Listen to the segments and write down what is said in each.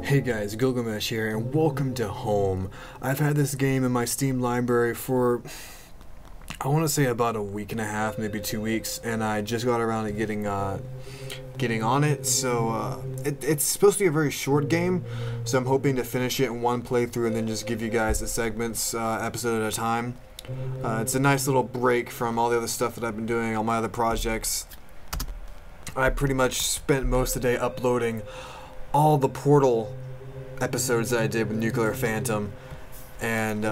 Hey guys, Gilgamesh here, and welcome to Home. I've had this game in my Steam library for, I want to say about a week and a half, maybe 2 weeks, and I just got around to getting on it, so it's supposed to be a very short game, so I'm hoping to finish it in one playthrough and then just give you guys the segments, episode at a time. It's a nice little break from all the other stuff that I've been doing, all my other projects. I pretty much spent most of the day uploading all the Portal episodes that I did with Nuclear Phantom, and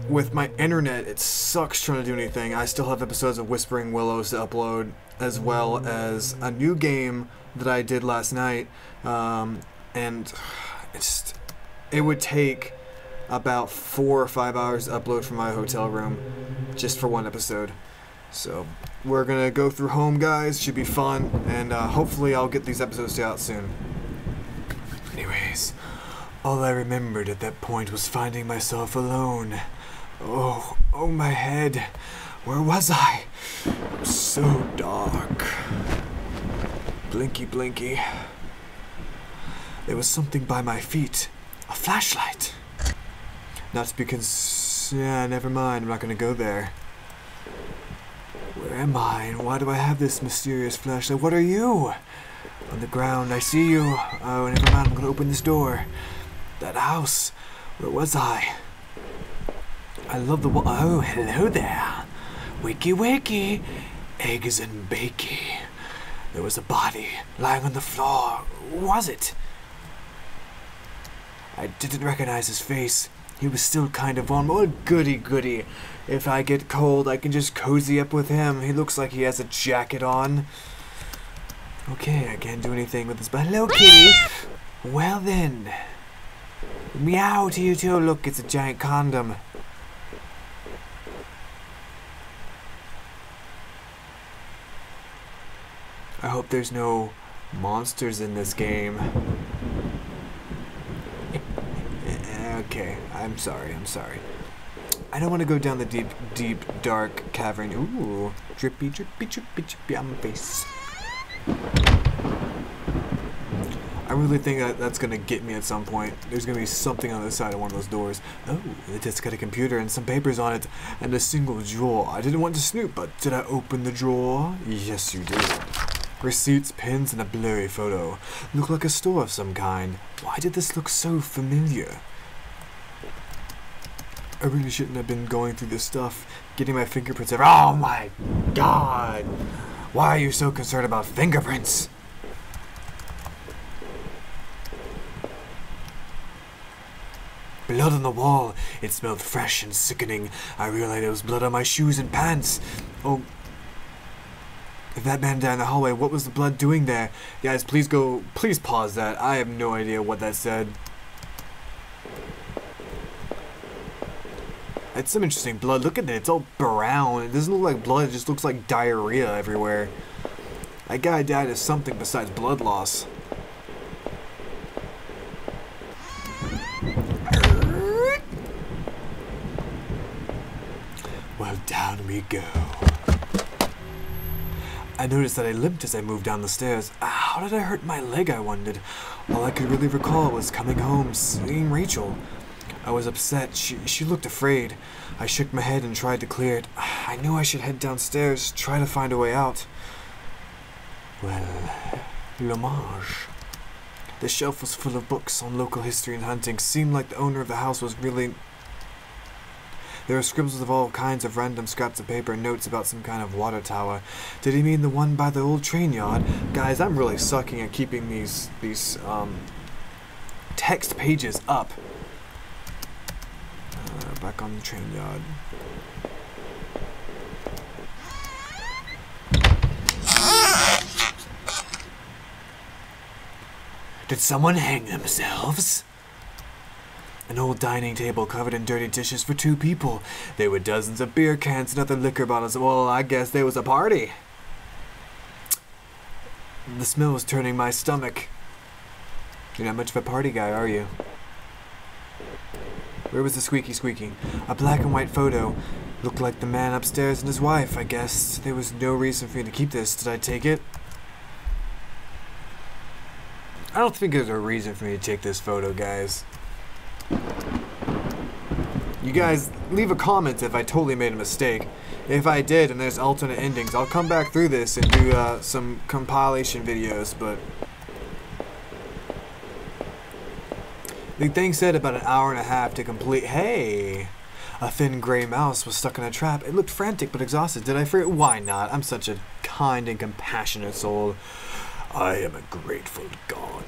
with my internet it sucks trying to do anything. I still have episodes of Whispering Willows to upload, as well as a new game that I did last night, and it would take about 4 or 5 hours to upload from my hotel room just for one episode. So we're gonna go through Home, guys. Should be fun, and hopefully I'll get these episodes out soon. Anyways, all I remembered at that point was finding myself alone. Oh my head. Where was I? So dark. Blinky blinky. There was something by my feet. A flashlight. Not because... yeah, never mind. I'm not gonna go there. Where am I, and why do I have this mysterious flashlight? What are you? On the ground, I see you. Oh, never mind, I'm gonna open this door. That house. Where was I? I love the oh, hello there. Wakey wakey. Eggs and bakey. There was a body lying on the floor. Who was it? I didn't recognize his face. He was still kind of warm. Oh, goody goody. If I get cold, I can just cozy up with him. He looks like he has a jacket on. Okay, I can't do anything with this, but hello, kitty. Well then. Meow to you too. Look, it's a giant condom. I hope there's no monsters in this game. Okay, I'm sorry. I don't want to go down the deep, dark cavern. Ooh, drippy, drippy, drippy, drippy on my face. I really think that's going to get me at some point. There's going to be something on the side of one of those doors. Oh, it's got a computer and some papers on it, and a single drawer. I didn't want to snoop, but did I open the drawer? Yes, you did. Receipts, pins, and a blurry photo. Look like a store of some kind. Why did this look so familiar? I really shouldn't have been going through this stuff, getting my fingerprints everywhere. Oh my god! Why are you so concerned about fingerprints? Blood on the wall. It smelled fresh and sickening. I realized it was blood on my shoes and pants. Oh. If that man down the hallway, what was the blood doing there? Guys, please pause that. I have no idea what that said. It's some interesting blood. Look at it. It's all brown. It doesn't look like blood. It just looks like diarrhea everywhere. That guy died of something besides blood loss. Well, down we go. I noticed that I limped as I moved down the stairs. How did I hurt my leg, I wondered. All I could really recall was coming home, seeing Rachel. I was upset. She looked afraid. I shook my head and tried to clear it. I knew I should head downstairs, try to find a way out. Well, l'hommage. The shelf was full of books on local history and hunting. Seemed like the owner of the house was really... There were scribbles of all kinds of random scraps of paper and notes about some kind of water tower. Did he mean the one by the old train yard? Guys, I'm really sucking at keeping these text pages up. Back on the train yard. Did someone hang themselves? An old dining table covered in dirty dishes for 2 people. There were dozens of beer cans and other liquor bottles. Well, I guess there was a party. The smell was turning my stomach. You're not much of a party guy, are you? Where was the squeaky? A black and white photo. Looked like the man upstairs and his wife, I guess. There was no reason for me to keep this. Did I take it? I don't think there's a reason for me to take this photo, guys. You guys, leave a comment if I totally made a mistake. If I did and there's alternate endings, I'll come back through this and do some compilation videos, but... The thing said about an hour and a half to complete. Hey! A thin gray mouse was stuck in a trap. It looked frantic but exhausted. Did I forget? Why not? I'm such a kind and compassionate soul. I am a grateful god.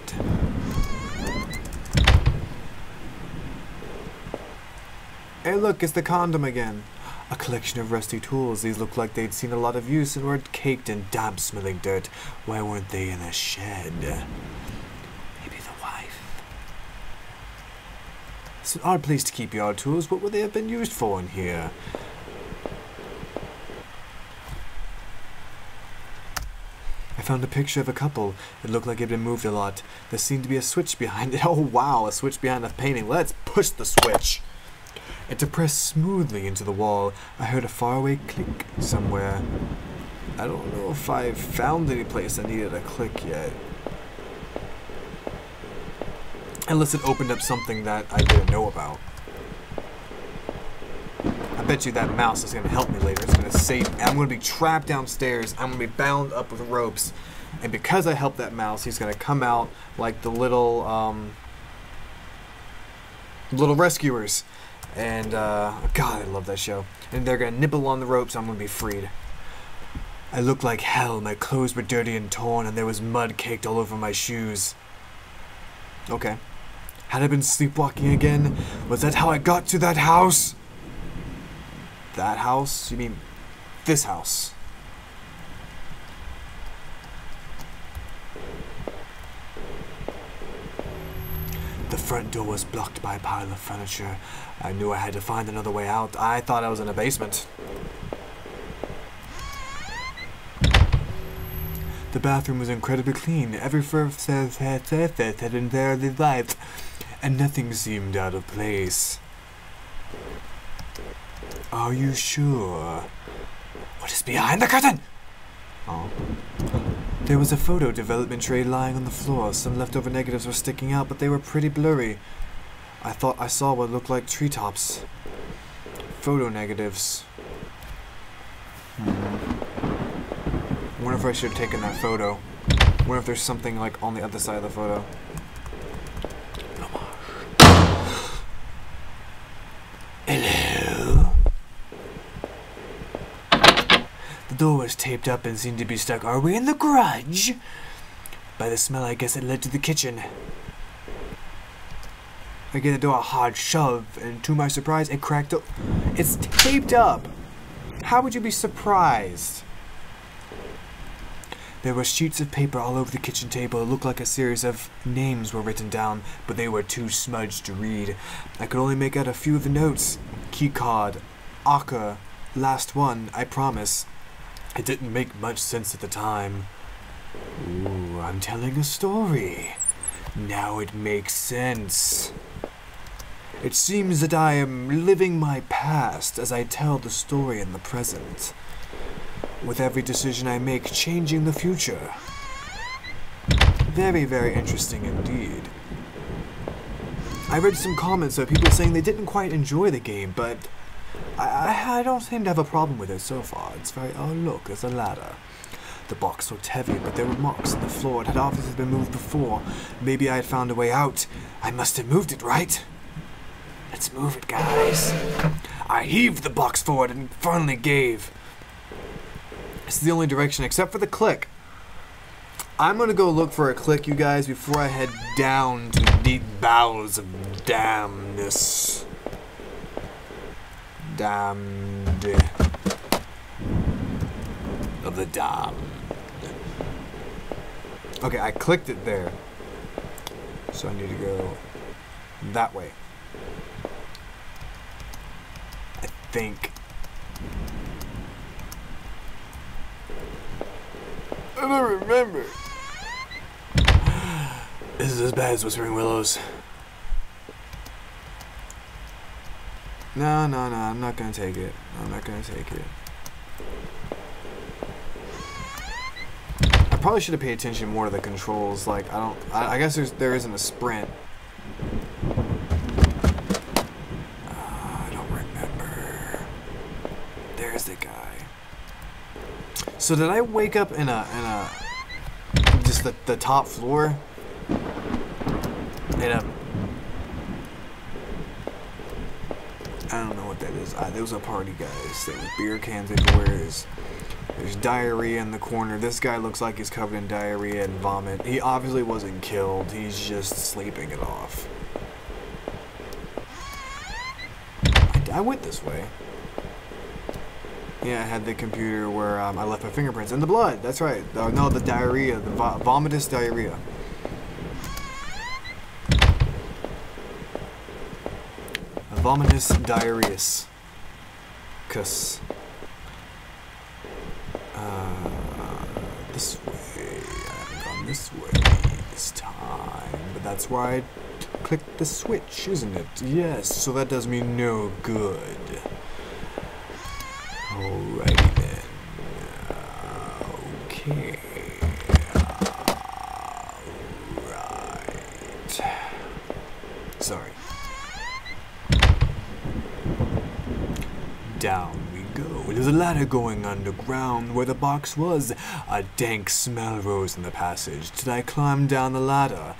Hey look, it's the condom again. A collection of rusty tools. These look like they'd seen a lot of use and were caked in damp smelling dirt. Why weren't they in a shed? Maybe the wife. It's an odd place to keep your tools. What would they have been used for in here? I found a picture of a couple. It looked like it had been moved a lot. There seemed to be a switch behind it. Oh wow, a switch behind the painting. Let's push the switch. It depressed smoothly into the wall. I heard a faraway click somewhere. I don't know if I found any place that needed a click yet. Unless it opened up something that I didn't know about. I bet you that mouse is going to help me later. It's going to save me. I'm going to be trapped downstairs. I'm going to be bound up with ropes. And because I helped that mouse, he's going to come out like the little rescuers. And, God, I love that show. And they're going to nibble on the ropes. I'm going to be freed. I looked like hell. My clothes were dirty and torn, and there was mud caked all over my shoes. Okay. Had I been sleepwalking again? Was that how I got to that house? That house? You mean this house? The front door was blocked by a pile of furniture. I knew I had to find another way out. I thought I was in a basement. The bathroom was incredibly clean. Every surface had been there lived, and nothing seemed out of place. Are you sure? What is behind the curtain? Oh. There was a photo development tray lying on the floor. Some leftover negatives were sticking out, but they were pretty blurry. I thought I saw what looked like treetops. Photo negatives. I wonder if I should have taken that photo. I wonder if there's something like on the other side of the photo. Hello? The door was taped up and seemed to be stuck. Are we in the garage? By the smell, I guess it led to the kitchen. I gave the door a hard shove, and to my surprise, it cracked up. It's taped up! How would you be surprised? There were sheets of paper all over the kitchen table. It looked like a series of names were written down, but they were too smudged to read. I could only make out a few of the notes. Keycard, Aka, last one, I promise. It didn't make much sense at the time. Ooh, I'm telling a story. Now it makes sense. It seems that I am living my past as I tell the story in the present. With every decision I make, changing the future. Very, very interesting indeed. I read some comments of people saying they didn't quite enjoy the game, but I don't seem to have a problem with it so far. It's very, oh look, there's a ladder. The box looked heavy, but there were marks on the floor. It had obviously been moved before. Maybe I had found a way out. I must have moved it, right? Let's move it, guys. I heaved the box forward and finally gave. It's the only direction except for the click. I'm gonna go look for a click, you guys, before I head down to the deep bowels of damnness. Damned. Of the damned. Okay, I clicked it there. So I need to go that way. I think. I don't remember. This is as bad as Whispering Willows. No, I'm not gonna take it. I'm not gonna take it. I probably should have paid attention more to the controls. Like, I guess there isn't a sprint. I don't remember. There's the guy. So did I wake up in just the top floor? In a, I don't know what that is. There was a party, guys. There was beer cans everywhere. There's diarrhea in the corner. This guy looks like he's covered in diarrhea and vomit. He obviously wasn't killed. He's just sleeping it off. I went this way. Yeah, I had the computer where I left my fingerprints. And the blood. That's right. No, the diarrhea. The vomitous diarrhea. Vomitous diarrheus. Cause this way. I haven't gone this way this time. But that's why I clicked the switch, isn't it? Yes, so that does me no good. Alrighty then. Okay. Right. Sorry. Down we go. There's a ladder going underground where the box was. A dank smell rose in the passage. Did I climb down the ladder?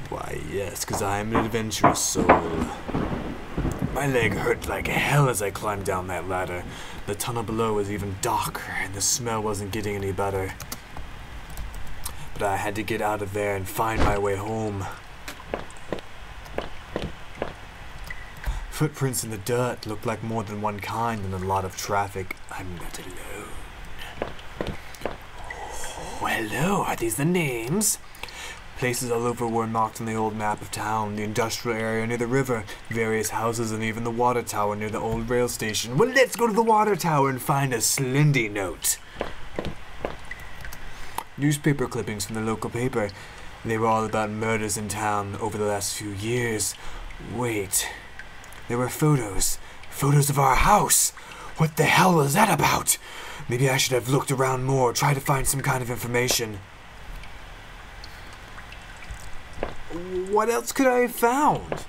Why, yes, because I am an adventurous soul. My leg hurt like hell as I climbed down that ladder. The tunnel below was even darker, and the smell wasn't getting any better. But I had to get out of there and find my way home. Footprints in the dirt look like more than one kind and a lot of traffic. I'm not alone. Oh, hello, are these the names? Places all over were marked on the old map of town. The industrial area near the river, various houses, and even the water tower near the old rail station. Well, let's go to the water tower and find a Slendy note. Newspaper clippings from the local paper. They were all about murders in town over the last few years. Wait. There were photos. Photos of our house. What the hell was that about? Maybe I should have looked around more, tried to find some kind of information. What else could I have found?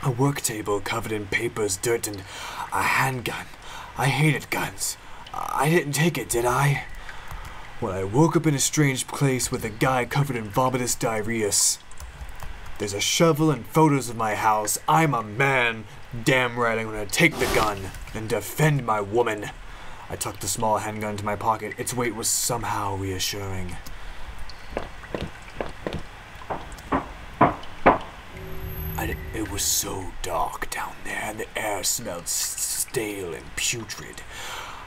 A work table covered in papers, dirt, and a handgun. I hated guns. I didn't take it, did I? Well, I woke up in a strange place with a guy covered in vomitous diarrhea. There's a shovel and photos of my house. I'm a man. Damn right I'm gonna take the gun and defend my woman. I tucked the small handgun into my pocket. Its weight was somehow reassuring. It was so dark down there, and the air smelled stale and putrid.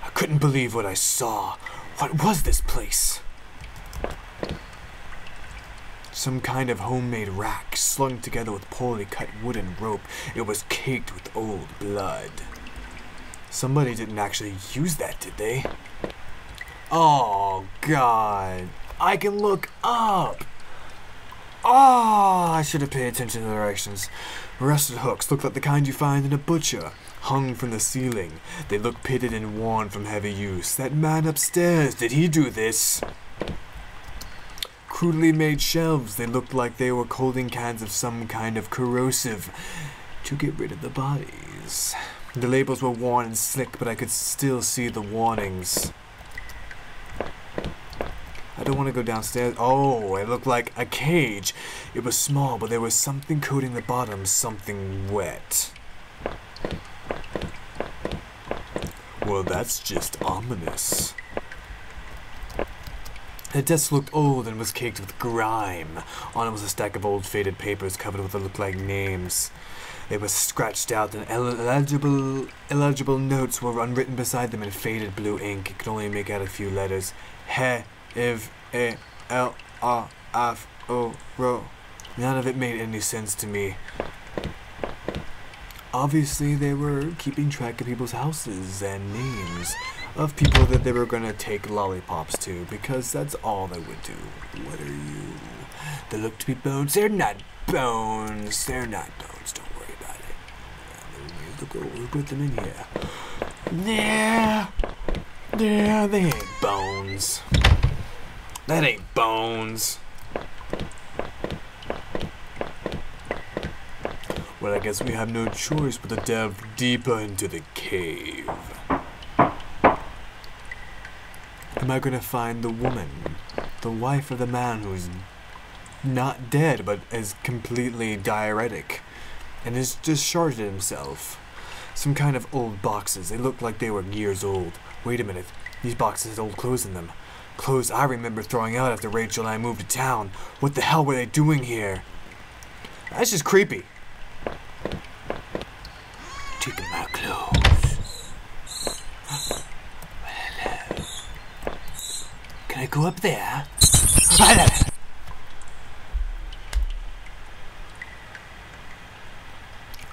I couldn't believe what I saw. What was this place? Some kind of homemade rack, slung together with poorly cut wood and rope. It was caked with old blood. Somebody didn't actually use that, did they? Oh, God. I can look up. Oh, I should have paid attention to the directions. Rusted hooks look like the kind you find in a butcher, hung from the ceiling. They look pitted and worn from heavy use. That man upstairs, did he do this? Crudely made shelves. They looked like they were holding cans of some kind of corrosive to get rid of the bodies. The labels were worn and slick, but I could still see the warnings. I don't want to go downstairs. Oh, it looked like a cage. It was small, but there was something coating the bottom, something wet. Well, that's just ominous. The desk looked old and was caked with grime. On it was a stack of old faded papers covered with what looked like names. They were scratched out, and illegible notes were unwritten beside them in faded blue ink. It could only make out a few letters. He, Iv, E, L, R, F, O, Ro. None of it made any sense to me. Obviously, they were keeping track of people's houses and names of people that they were going to take lollipops to, because that's all they would do. What are you? They look to be bones. They're not bones. They're not bones. Don't worry about it. We'll put them in here. Yeah, they ain't bones. That ain't bones. Well, I guess we have no choice but to delve deeper into the cave. Am I gonna find the woman? The wife of the man who's not dead, but is completely diuretic and has discharged himself. Some kind of old boxes. They look like they were years old. Wait a minute. These boxes had old clothes in them. Clothes I remember throwing out after Rachel and I moved to town. What the hell were they doing here? That's just creepy. Taking my clothes. Hello. Can I go up there?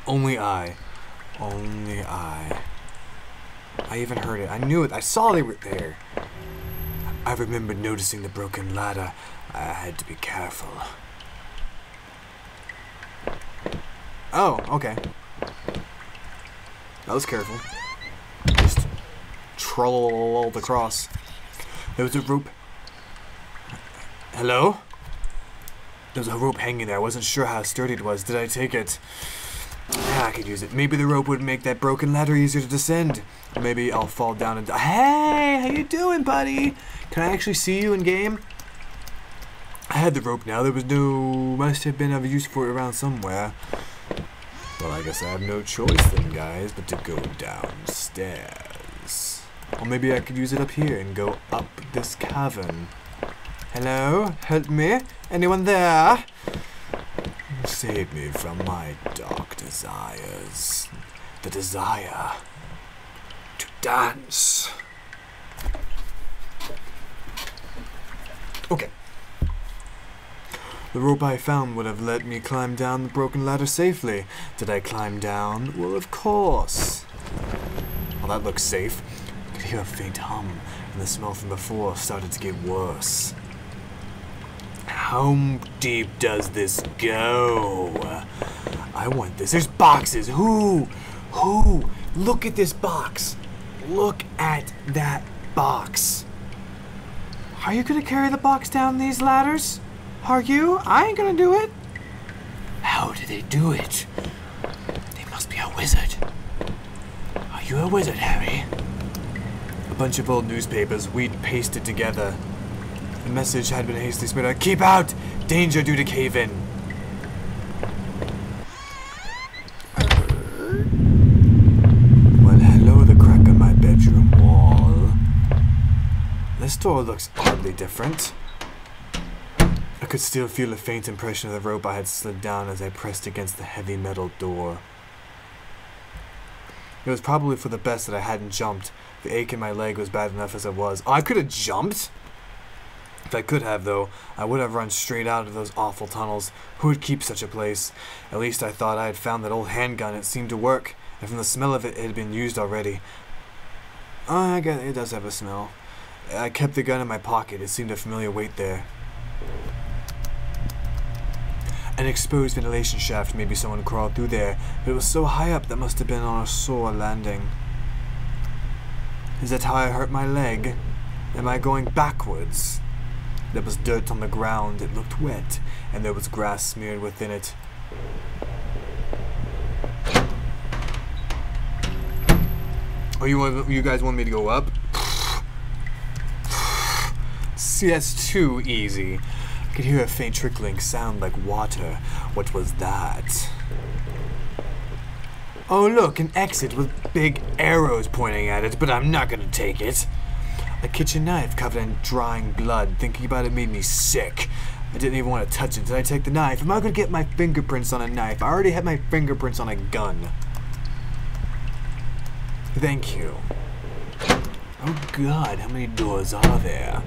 Only I. Only I. I even heard it. I knew it. I saw they were there. I remember noticing the broken ladder. I had to be careful. Oh, okay. I was careful. Just trolled across. There was a rope. Hello? There was a rope hanging there. I wasn't sure how sturdy it was. Did I take it? Yeah, I could use it. Maybe the rope would make that broken ladder easier to descend. Maybe I'll fall down and die. Hey, how you doing, buddy? Can I actually see you in game? I had the rope now. There was no... Must have been of use for it around somewhere. Well, I guess I have no choice then, guys, but to go downstairs. Or maybe I could use it up here and go up this cavern. Hello? Help me? Anyone there? Save me from my dark desires. The desire to dance. Okay. The rope I found would have let me climb down the broken ladder safely. Did I climb down? Well, of course. Well, that looks safe. I could hear a faint hum, and the smell from before started to get worse. How deep does this go? I want this. There's boxes. Who? Look at this box. Look at that box. Are you gonna carry the box down these ladders? Are you? I ain't gonna do it. How do they do it? They must be a wizard. Are you a wizard, Harry? A bunch of old newspapers we'd pasted together. The message had been hastily spread out. Keep out! Danger due to cave in. Well, hello, the crack on my bedroom wall. This door looks oddly different. I could still feel a faint impression of the rope I had slid down as I pressed against the heavy metal door. It was probably for the best that I hadn't jumped. The ache in my leg was bad enough as it was. Oh, I could have jumped? If I could have, though, I would have run straight out of those awful tunnels. Who would keep such a place? At least I thought I had found that old handgun. It seemed to work, and from the smell of it, it had been used already. Oh, I guess it does have a smell. I kept the gun in my pocket. It seemed a familiar weight there. An exposed ventilation shaft. Maybe someone crawled through there, but it was so high up that must have been on a sore landing. Is that how I hurt my leg? Am I going backwards? There was dirt on the ground. It looked wet, and there was grass smeared within it. Oh, you guys want me to go up? See, that's too easy. I could hear a faint trickling sound like water. What was that? Oh, look, an exit with big arrows pointing at it, but I'm not gonna take it. A kitchen knife covered in drying blood. Thinking about it made me sick. I didn't even want to touch it. Did I take the knife? Am I going to get my fingerprints on a knife? I already had my fingerprints on a gun. Thank you. Oh god, how many doors are there?